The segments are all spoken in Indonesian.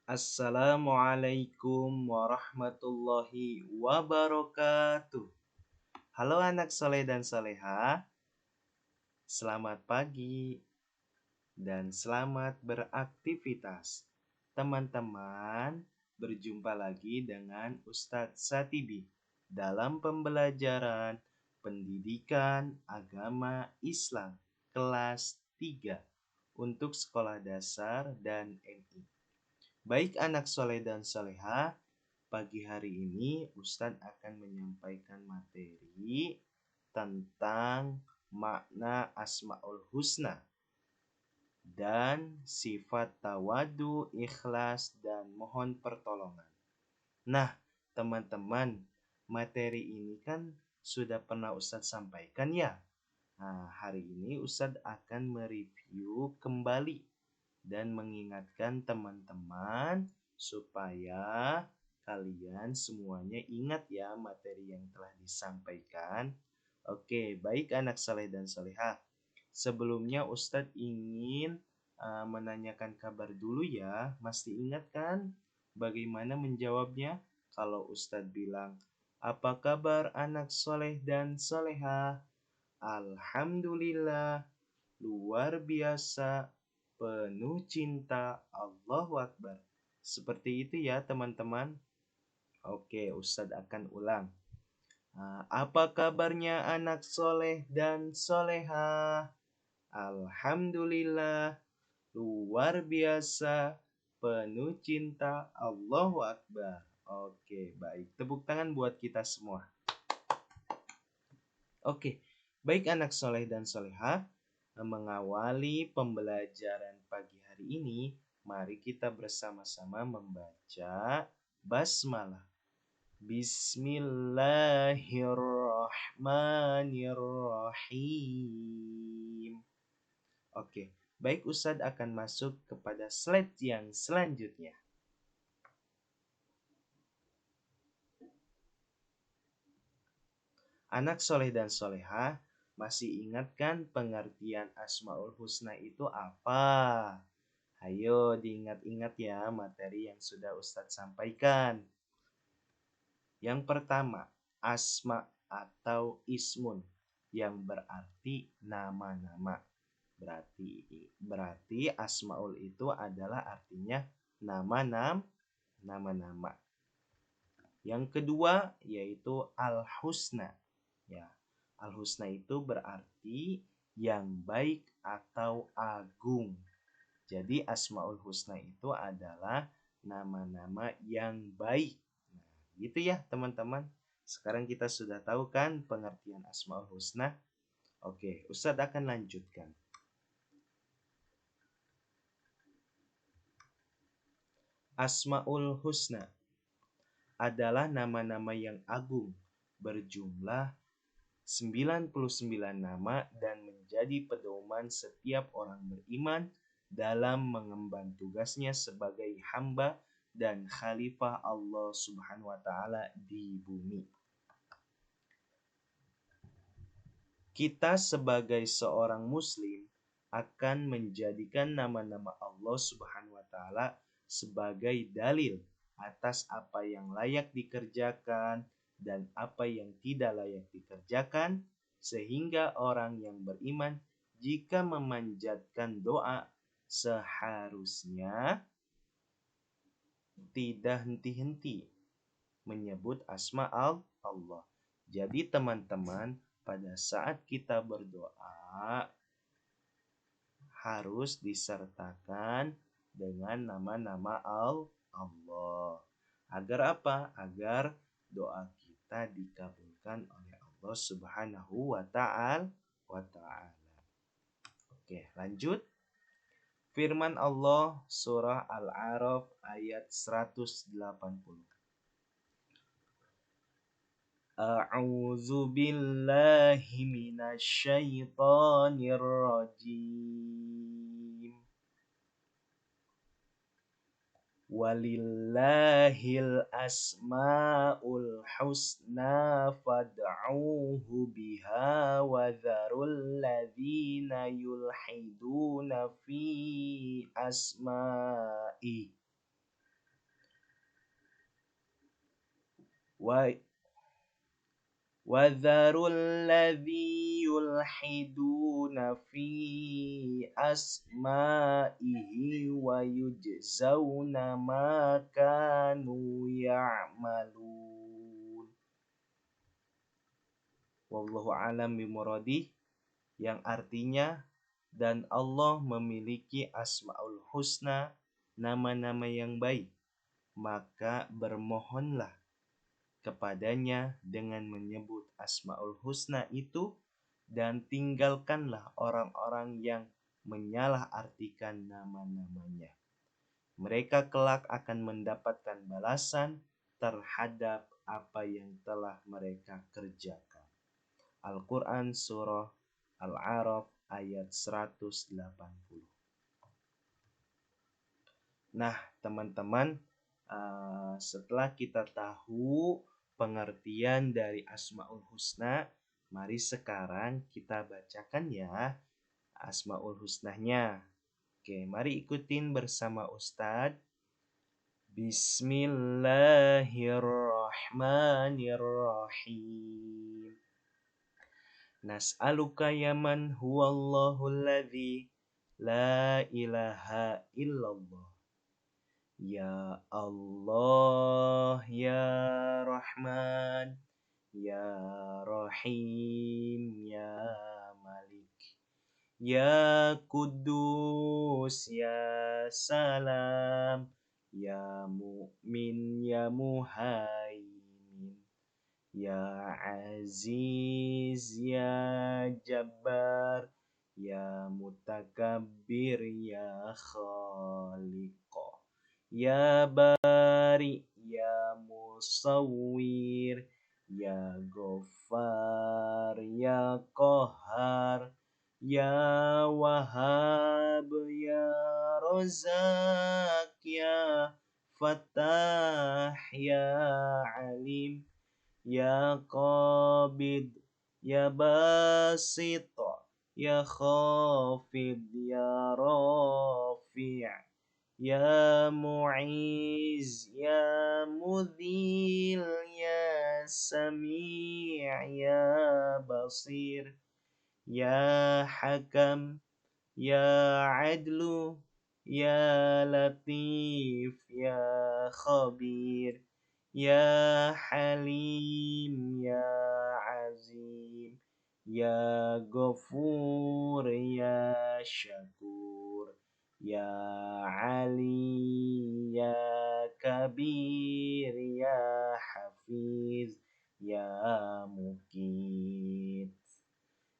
Assalamualaikum warahmatullahi wabarakatuh. Halo anak soleh dan soleha, selamat pagi dan selamat beraktivitas. Teman-teman, berjumpa lagi dengan Ustadz Satibi dalam pembelajaran pendidikan agama Islam kelas 3 untuk sekolah dasar dan MI. Baik anak soleh dan soleha, pagi hari ini Ustadz akan menyampaikan materi tentang makna Asmaul Husna dan sifat tawadu, ikhlas, dan mohon pertolongan. Nah, teman-teman, materi ini kan sudah pernah Ustadz sampaikan ya. Nah, hari ini Ustadz akan mereview kembali dan mengingatkan teman-teman supaya kalian semuanya ingat ya materi yang telah disampaikan. Oke, baik anak saleh dan salehah. Sebelumnya Ustadz ingin menanyakan kabar dulu ya. Masih ingat kan bagaimana menjawabnya? Kalau Ustadz bilang, apa kabar anak soleh dan solehah? Alhamdulillah, luar biasa, penuh cinta, Allahu Akbar. Seperti itu ya teman-teman. Oke, Ustadz akan ulang. Apa kabarnya anak soleh dan soleha? Alhamdulillah, luar biasa, penuh cinta, Allahu Akbar. Oke, baik. Tepuk tangan buat kita semua. Oke, baik anak soleh dan soleha, mengawali pembelajaran pagi hari ini, mari kita bersama-sama membaca basmalah. Bismillahirrahmanirrahim. Oke, baik Ustadz akan masuk kepada slide yang selanjutnya. Anak soleh dan soleha, masih ingat kan pengertian Asmaul Husna itu apa? Ayo diingat-ingat ya materi yang sudah Ustadz sampaikan. Yang pertama, asma atau ismun yang berarti nama-nama. Berarti asmaul itu adalah artinya nama-nama. Yang kedua yaitu al-husna. Ya, al-husna itu berarti yang baik atau agung. Jadi Asmaul Husna itu adalah nama-nama yang baik. Nah, gitu ya teman-teman. Sekarang kita sudah tahu kan pengertian Asmaul Husna. Oke, Ustadz akan lanjutkan. Asmaul Husna adalah nama-nama yang agung, berjumlah 99 nama dan menjadi pedoman setiap orang beriman dalam mengemban tugasnya sebagai hamba dan khalifah Allah Subhanahu wa taala di bumi. Kita sebagai seorang muslim akan menjadikan nama-nama Allah Subhanahu wa taala sebagai dalil atas apa yang layak dikerjakan dan apa yang tidak layak dikerjakan, sehingga orang yang beriman jika memanjatkan doa seharusnya tidak henti-henti menyebut asma Allah. Jadi teman-teman, pada saat kita berdoa harus disertakan dengan nama-nama Allah. Agar apa? Agar doa kita dikabulkan oleh Allah Subhanahu wa ta'ala. Oke, lanjut. Firman Allah surah Al-A'raf ayat 180. A'udzu billahi minasy syaithanir rajim. Walillahil asmaul husna fad'uuhu biha wa dzarul ladzina yulhiduna fi asma'i. wa وَذَرُوا الَّذِي يُلْحِدُونَ فِي أَسْمَائِهِ وَيُجْزَوْنَ مَا كَانُوا يَعْمَلُونَ. Wallahu a'lam bimuradi, yang artinya, dan Allah memiliki asmaul husna, nama-nama yang baik, maka bermohonlah kepadanya dengan menyebut asmaul husna itu, dan tinggalkanlah orang-orang yang menyalahartikan nama-namanya. Mereka kelak akan mendapatkan balasan terhadap apa yang telah mereka kerjakan. Al-Quran Surah Al-A'raf ayat 180. Nah, teman-teman, setelah kita tahu pengertian dari Asmaul Husna, mari sekarang kita bacakan ya Asmaul Husnanya. Oke, mari ikutin bersama Ustadz. Bismillahirrahmanirrahim. Nas'aluka ya man huwallahu alladzi la ilaha illallah. Ya Allah, ya Rahman, ya Rahim, ya Malik, ya Kudus, ya Salam, ya Mu'min, ya Muhaimin, ya Aziz, ya Jabbar, ya Mutakabbir, ya Khaliq, ya Bari, ya Musawwir, ya Ghaffar, ya Qahar, ya Wahhab, ya Razak, ya Fattah, ya Alim, ya Qabid, ya Basit, ya Khafid, ya Rafi', ya Mu'iz, ya Mudhil, ya Sami', ya Basir, ya Hakam, ya Adlu, ya Latif, ya Khabir, ya Halim, ya Azim, ya Ghafur, ya Syakur, ya Ali, ya Kabir, ya Hafiz, ya Mukit,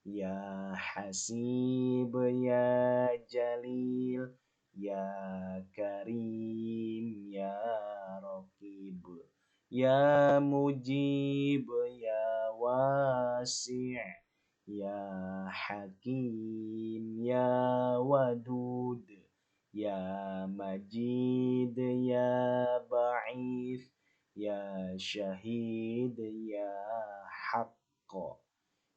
ya Hasib, ya Jalil, ya Karim, ya Raqib, ya Mujib, ya Wasi', ya Hakim, ya Wadud, ya Majid, ya Ba'ith, ya Syahid, ya Haqq,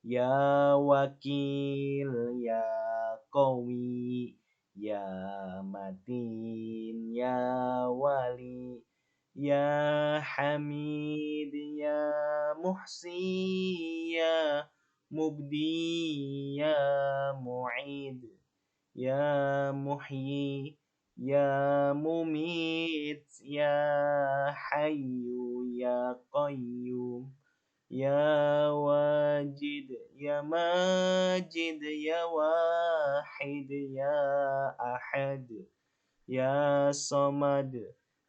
ya Wakil, ya Qawi, ya Matin, ya Wali, ya Hamid, ya Muhsi, ya Mubdi, ya Mu'id, ya Muhyi, ya Mumit, ya Hayyu, ya Qayyum, ya Wajid, ya Majid, ya Wahid, ya Ahad, ya Samad,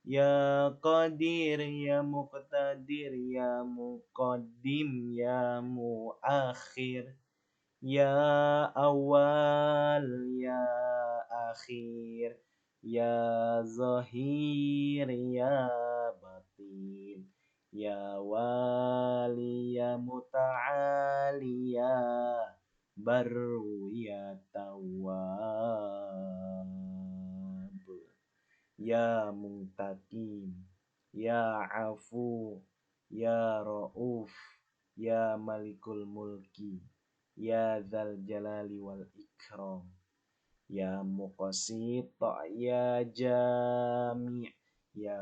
ya Qadir, ya Muqtadir, ya Muqaddim, ya Muakhir, ya Awal, ya Akhir, ya Zahir, ya Batin, ya Wali, ya Muta'ali, ya Barru, ya Tawwab, ya Muntaqim, ya Afu, ya Ra'uf, ya Malikul Mulki, ya Dzal Jalali wal Ikram, ya Muqasit, ya Jami', ya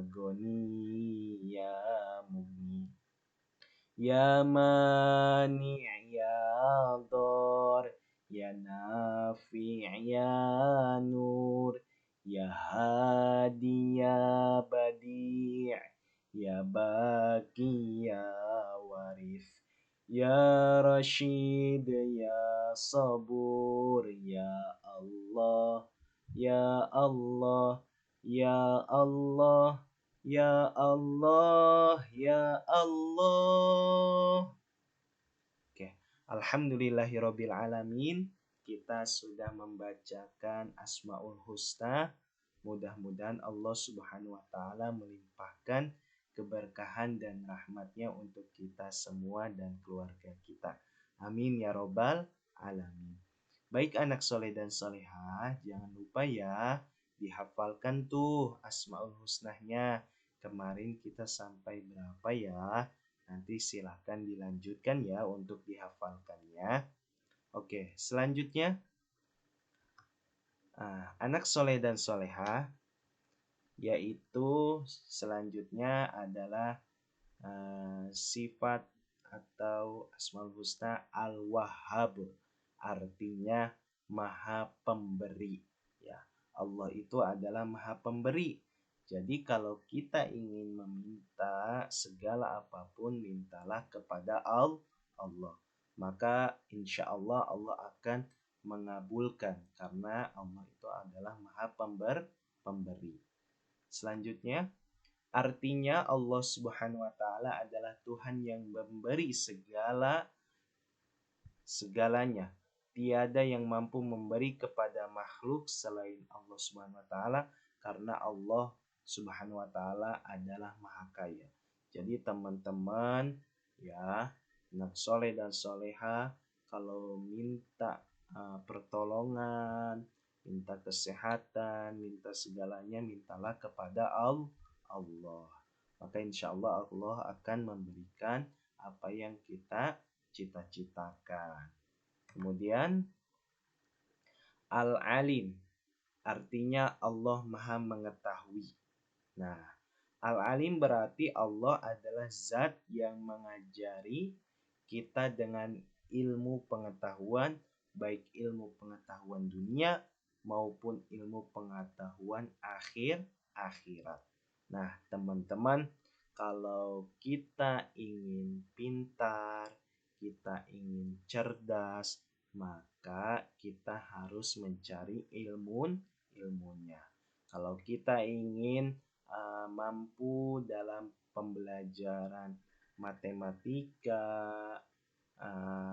Goni, ya Mugni, Ya mani' ya dhar, ya nafi' ya nur, ya hadi ya badi', ya baqi ya warith, ya Rashid ya sabur, ya Allah, ya Allah, ya Allah, ya Allah, ya Allah. Oke, alhamdulillahirabbil alamin. Kita sudah membacakan Asmaul Husna. Mudah-mudahan Allah Subhanahu wa taala melimpahkan keberkahan dan rahmatnya untuk kita semua dan keluarga kita. Amin ya robbal alamin. Baik anak soleh dan solehah, jangan lupa ya dihafalkan tuh Asmaul Husnanya. Kemarin kita sampai berapa ya? Nanti silahkan dilanjutkan ya untuk dihafalkannya. Oke, selanjutnya anak soleh dan soleha, yaitu selanjutnya adalah sifat atau Asmaul Husna Al-Wahhab, artinya Maha Pemberi. Ya, Allah itu adalah Maha Pemberi. Jadi kalau kita ingin meminta segala apapun, mintalah kepada Allah. Maka insya Allah Allah akan mengabulkan karena Allah itu adalah Maha Pemberi. Selanjutnya, artinya Allah Subhanahu wa taala adalah Tuhan yang memberi segalanya. Tiada yang mampu memberi kepada makhluk selain Allah Subhanahu wa taala karena Allah Subhanahu wa taala adalah Maha Kaya. Jadi teman-teman ya, anak soleh dan soleha, kalau minta pertolongan, minta kesehatan, minta segalanya, mintalah kepada Allah. Maka insya Allah Allah akan memberikan apa yang kita cita-citakan. Kemudian Al-Alim, artinya Allah Maha Mengetahui. Nah, Al-Alim berarti Allah adalah zat yang mengajari kita dengan ilmu pengetahuan, baik ilmu pengetahuan dunia maupun ilmu pengetahuan akhirat. Nah, teman-teman, kalau kita ingin pintar, kita ingin cerdas, maka kita harus mencari ilmunya. Kalau kita ingin mampu dalam pembelajaran matematika,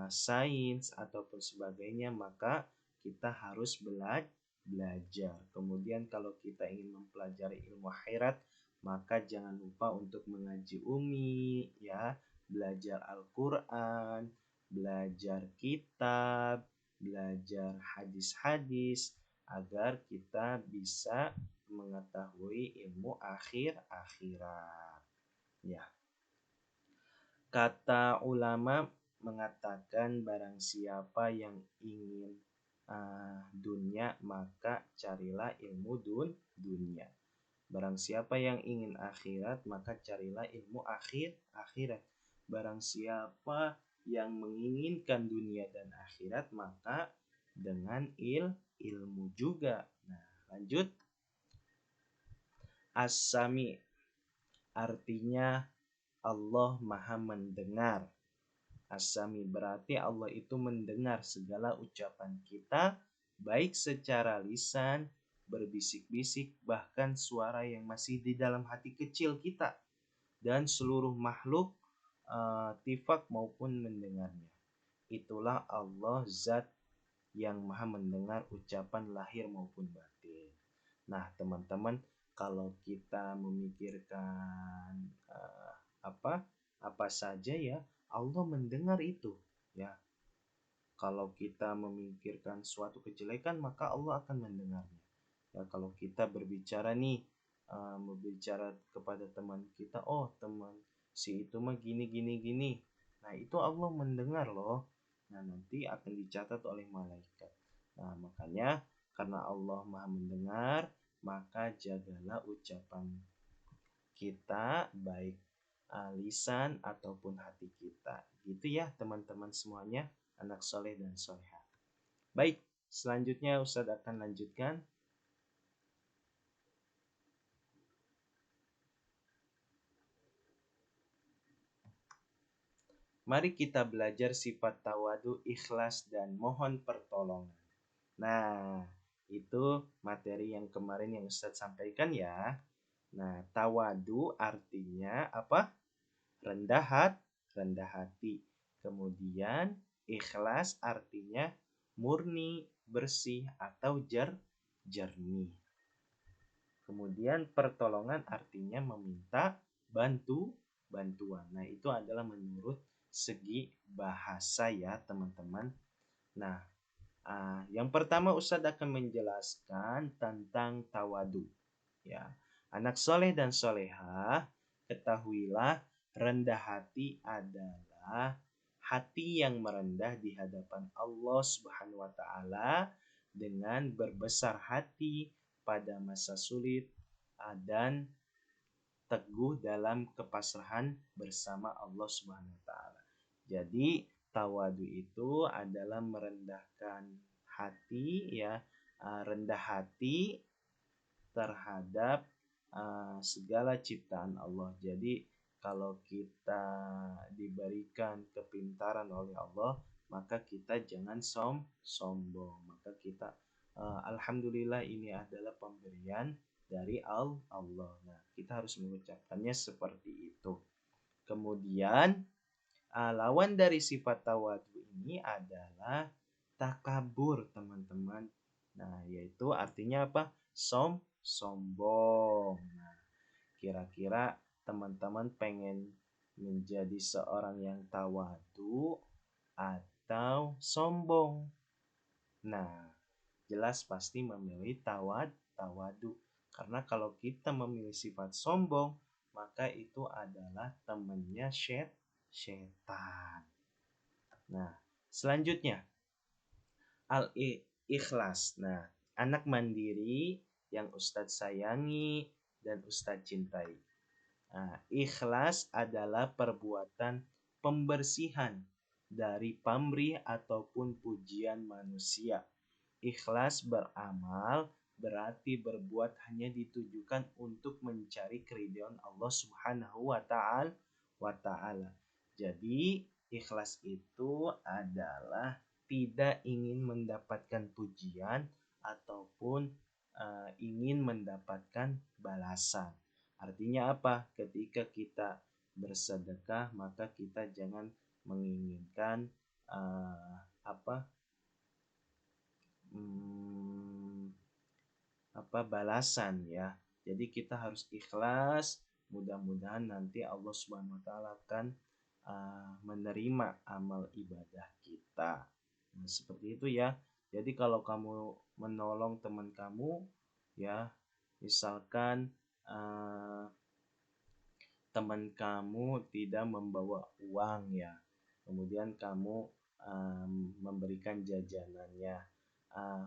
sains ataupun sebagainya, maka kita harus belajar. Kemudian kalau kita ingin mempelajari ilmu akhirat, maka jangan lupa untuk mengaji umi ya, belajar Al-Qur'an, belajar kitab, belajar hadis-hadis agar kita bisa mengetahui ilmu akhirat. Ya. Kata ulama mengatakan barang siapa yang ingin dunia, maka carilah ilmu dunia. Barang siapa yang ingin akhirat, maka carilah ilmu akhirat. Barang siapa yang menginginkan dunia dan akhirat, maka dengan ilmu juga. Nah, lanjut. As-Sami, artinya Allah Maha Mendengar. As-Sami berarti Allah itu mendengar segala ucapan kita, baik secara lisan, berbisik-bisik, bahkan suara yang masih di dalam hati kecil kita, dan seluruh makhluk tifak maupun mendengarnya. Itulah Allah zat yang Maha mendengar ucapan lahir maupun batin. Nah, teman-teman, kalau kita memikirkan apa saja ya, Allah mendengar itu ya. Kalau kita memikirkan suatu kejelekan, maka Allah akan mendengarnya. Ya, kalau kita berbicara nih, berbicara kepada teman kita, oh teman si itu mah gini gini gini. Nah, itu Allah mendengar loh. Nah, nanti akan dicatat oleh malaikat. Nah, makanya karena Allah Maha mendengar, maka jagalah ucapan kita, baik lisan ataupun hati kita. Gitu ya teman-teman semuanya, anak soleh dan soleha. Baik, selanjutnya Ustadz akan lanjutkan. Mari kita belajar sifat tawadu, ikhlas, dan mohon pertolongan. Nah, itu materi yang kemarin yang Ustadz sampaikan ya. Nah, tawadu artinya apa? Rendah hati. Kemudian ikhlas artinya murni, bersih, atau jernih. Kemudian pertolongan artinya meminta bantuan. Nah, itu adalah menurut segi bahasa ya, teman-teman. Nah, yang pertama Ustadz akan menjelaskan tentang tawadu. Ya, anak soleh dan solehah, ketahuilah rendah hati adalah hati yang merendah di hadapan Allah Subhanahu wa taala dengan berbesar hati pada masa sulit dan teguh dalam kepasrahan bersama Allah Subhanahu wa taala. Jadi tawadu itu adalah merendahkan hati ya, rendah hati terhadap segala ciptaan Allah. Jadi kalau kita diberikan kepintaran oleh Allah, maka kita jangan sombong. Maka kita alhamdulillah ini adalah pemberian dari Allah. Nah, kita harus mengucapkannya seperti itu. Kemudian lawan dari sifat tawadu ini adalah takabur, teman-teman. Nah, yaitu artinya apa? Sombong. Nah, kira-kira teman-teman pengen menjadi seorang yang tawadu atau sombong? Nah, jelas pasti memilih tawadu. Karena kalau kita memilih sifat sombong, maka itu adalah temannya setan. Nah, selanjutnya al-ikhlas. Nah, anak mandiri yang Ustadz sayangi dan Ustadz cintai. Nah, ikhlas adalah perbuatan pembersihan dari pamrih ataupun pujian manusia. Ikhlas beramal berarti berbuat hanya ditujukan untuk mencari keridhaan Allah Subhanahu wa taala. Jadi, ikhlas itu adalah tidak ingin mendapatkan pujian ataupun ingin mendapatkan balasan. Artinya apa? Ketika kita bersedekah, maka kita jangan menginginkan balasan ya. Jadi kita harus ikhlas. Mudah-mudahan nanti Allah Subhanahu wa taala akan menerima amal ibadah kita. Nah, seperti itu ya. Jadi kalau kamu menolong teman kamu ya, misalkan teman kamu tidak membawa uang ya, kemudian kamu memberikan jajanannya,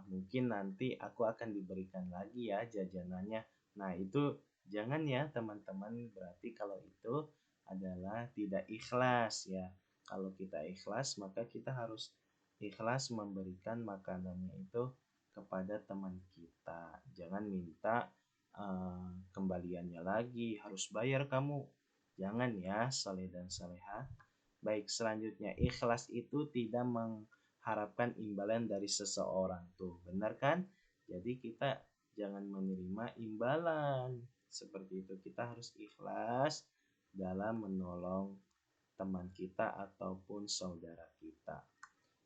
mungkin nanti aku akan diberikan lagi ya jajanannya. Nah, itu jangan ya teman-teman, berarti kalau itu adalah tidak ikhlas ya. Kalau kita ikhlas, maka kita harus ikhlas memberikan makanannya itu kepada teman kita. Jangan minta kembaliannya lagi, harus bayar kamu. Jangan ya, soleh dan soleha. Baik, selanjutnya ikhlas itu tidak mengharapkan imbalan dari seseorang. Tuh, benar kan? Jadi kita jangan menerima imbalan. Seperti itu, kita harus ikhlas dalam menolong teman kita ataupun saudara kita.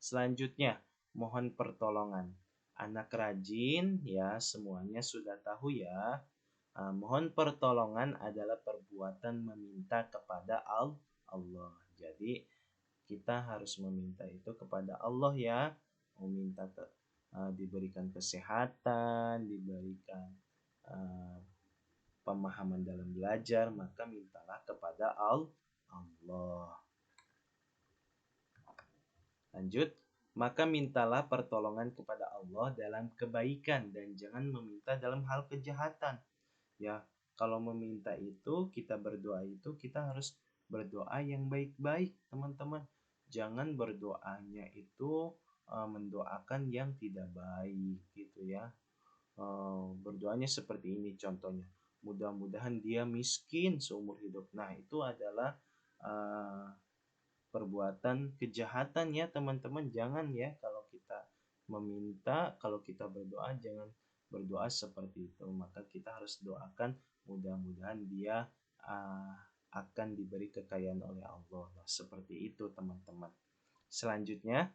Selanjutnya, mohon pertolongan. Anak rajin ya, semuanya sudah tahu ya. Mohon pertolongan adalah perbuatan meminta kepada Allah. Jadi kita harus meminta itu kepada Allah ya. Meminta diberikan kesehatan, diberikan pemahaman dalam belajar, maka mintalah kepada Allah. Lanjut, maka mintalah pertolongan kepada Allah dalam kebaikan dan jangan meminta dalam hal kejahatan. Ya, kalau meminta itu, kita berdoa itu, kita harus berdoa yang baik-baik, teman-teman. Jangan berdoanya itu mendoakan yang tidak baik gitu ya. Berdoanya seperti ini contohnya. Mudah-mudahan dia miskin seumur hidup. Nah, itu adalah eh, perbuatan kejahatan ya teman-teman. Jangan ya kalau kita meminta, kalau kita berdoa jangan berdoa seperti itu. Maka kita harus doakan mudah-mudahan dia uh, akan diberi kekayaan oleh Allah. Nah, seperti itu teman-teman. Selanjutnya,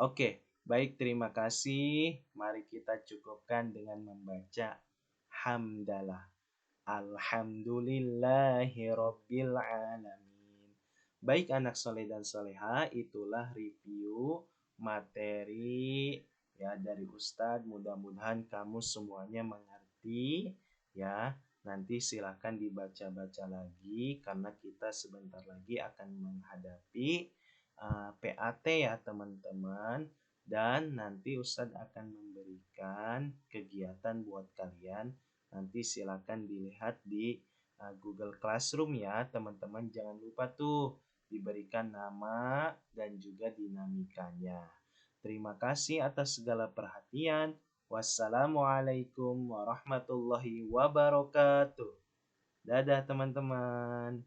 oke, baik terima kasih. Mari kita cukupkan dengan membaca hamdalah. Alhamdulillahirabbil alamin. Baik anak soleh dan soleha, itulah review materi ya dari Ustadz. Mudah-mudahan kamu semuanya mengerti ya. Nanti silakan dibaca-baca lagi karena kita sebentar lagi akan menghadapi PAT ya teman-teman. Dan nanti Ustadz akan memberikan kegiatan buat kalian. Nanti silakan dilihat di Google Classroom ya teman-teman. Jangan lupa tuh diberikan nama dan juga dinamikanya. Terima kasih atas segala perhatian. Wassalamualaikum warahmatullahi wabarakatuh. Dadah teman-teman.